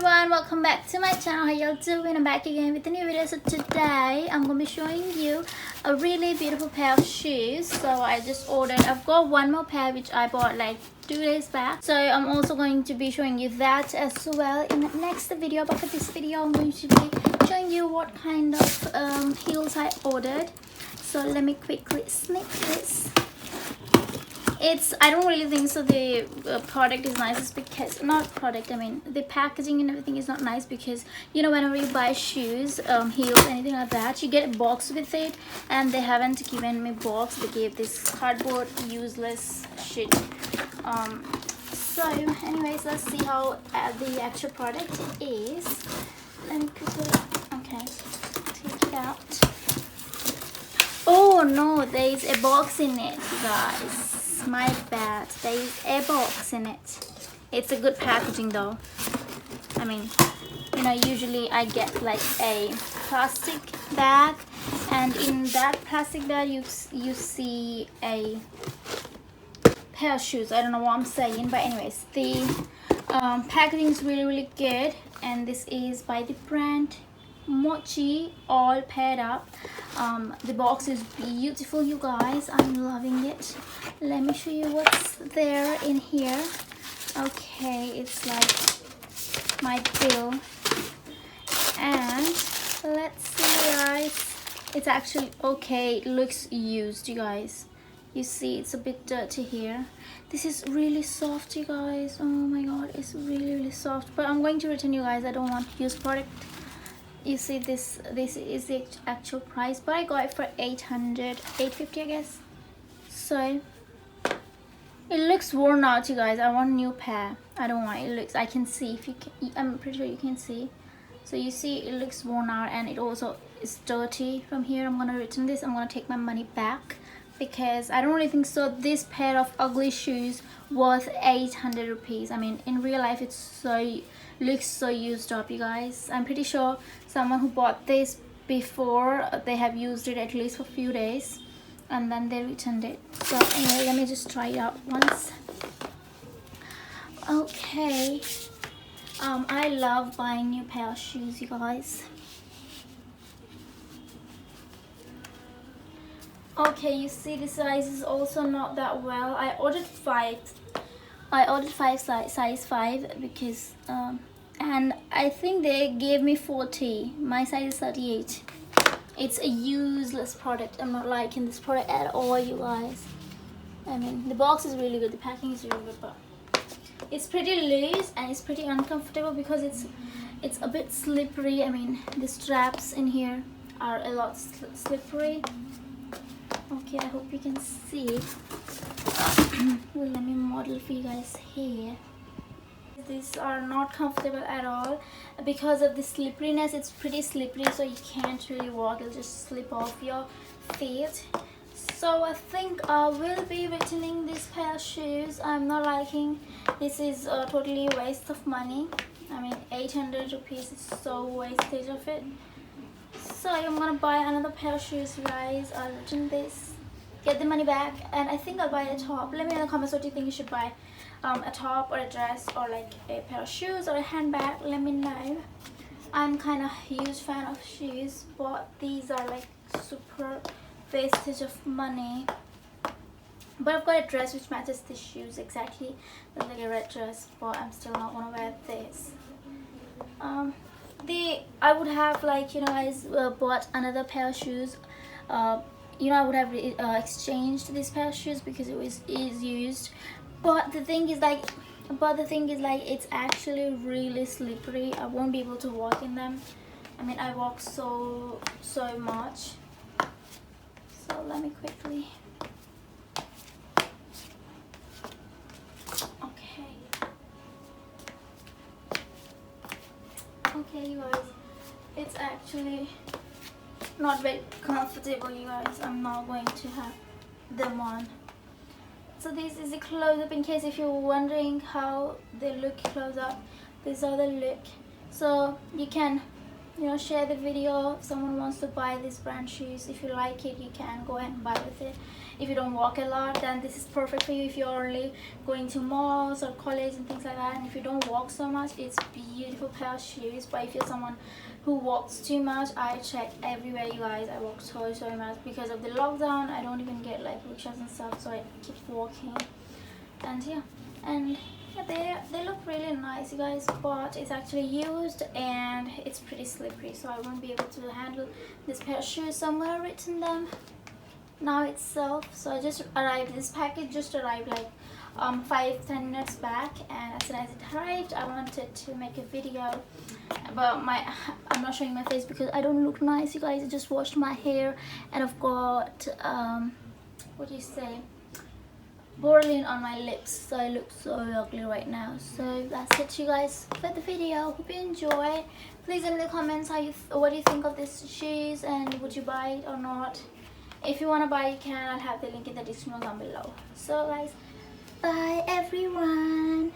everyone, welcome back to my channel. How y'all doing? I'm back again with a new video. So today I'm gonna be showing you a really beautiful pair of shoes. So I just ordered, I've got one more pair which I bought like 2 days back, so I'm also going to be showing you that as well in the next video. But for this video I'm going to be showing you what kind of heels I ordered. So let me quickly snip this. I don't really think so the product is nice. It's because, not product, I mean the packaging and everything is not nice, because you know, whenever you buy shoes, heels, anything like that, you get a box with it, and they haven't given me box. They gave this cardboard useless shit. So anyways, let's see how the actual product is. Let me quickly, okay, take it out. Oh no, there is a box in it, you guys. My bad, there is a box in it. It's a good packaging though. I mean, you know, usually I get like a plastic bag, and in that plastic bag you see a pair of shoes. I don't know what I'm saying, but anyways, the packaging is really good, and this is by the brand Mochi, all paired up. The box is beautiful, you guys. I'm loving it. Let me show you what's there in here. Okay, it's like my bill, and let's see, guys. It's actually okay. It looks used, you guys. You see, it's a bit dirty here. This is really soft, you guys. Oh my god, it's really soft. But I'm going to return, you guys. I don't want used product. You see, this is the actual price, but I got it for 850, I guess. So it looks worn out, you guys. I want a new pair. I don't want it. Looks, I can see, if you can, I'm pretty sure you can see. So you see, it looks worn out, and it also is dirty from here. I'm gonna return this. I'm gonna take my money back, because I don't really think so this pair of ugly shoes worth 800 rupees. I mean, in real life it's looks so used up, you guys. I'm pretty sure someone who bought this before, they have used it at least for a few days, and then they returned it. So anyway, let me just try it out once. Okay, I love buying new pair of shoes, you guys. Okay, you see, the size is also not that well. I ordered size 5, because and I think they gave me 40. My size is 38. It's a useless product. I'm not liking this product at all, you guys. I mean, the box is really good, the packing is really good, but it's pretty loose and it's pretty uncomfortable because it's a bit slippery. I mean, the straps in here are a lot slippery. Okay, I hope you can see. Well, let me model for you guys here. These are not comfortable at all because of the slipperiness. It's pretty slippery, so you can't really walk. It'll just slip off your feet. So I think I will be returning this pair of shoes. I'm not liking. This is totally a waste of money. I mean, 800 rupees is so wastage of it. So I'm gonna buy another pair of shoes, you guys. I'll return this, get the money back, and I think I'll buy a top. Let me know in the comments what you think you should buy. A top or a dress, or like a pair of shoes or a handbag. Let me know. I'm kind of a huge fan of shoes, but these are like super wastage of money. But I've got a dress which matches the shoes exactly. It's like a red dress, but I'm still not gonna wear this. I would have, like, you know, guys, bought another pair of shoes. You know, I would have exchanged this pair of shoes because it is used. But the thing is like, it's actually really slippery. I won't be able to walk in them. I mean, I walk so much. So let me quickly. Okay, you guys, it's actually not very comfortable, you guys. I'm not going to have them on. So this is a close-up, in case if you're wondering how they look close up. These are the look. So you can you know, share the video. If someone wants to buy these brand shoes, if you like it, you can go ahead and buy with it. If you don't walk a lot, then this is perfect for you. If you're only going to malls or college and things like that, and if you don't walk so much, it's beautiful pair of shoes. But if you're someone who walks too much, I check everywhere, you guys. I walk so much because of the lockdown. I don't even get like rickshaws and stuff, so I keep walking. And yeah, and yeah, they look really nice, you guys, but it's actually used and it's pretty slippery, so I won't be able to handle this pair of shoes. So I'm gonna return them now itself. So I just arrived, this package just arrived like 5-10 minutes back, and as soon as it arrived, I wanted to make a video about I'm not showing my face because I don't look nice, you guys. I just washed my hair and I've got what do you say, Borderline on my lips, so I look so ugly right now. So that's it, you guys, for the video. Hope you enjoy. Please in the comments what do you think of these shoes, and would you buy it or not. If you want to buy, you can. I'll have the link in the description down below. So guys, bye everyone.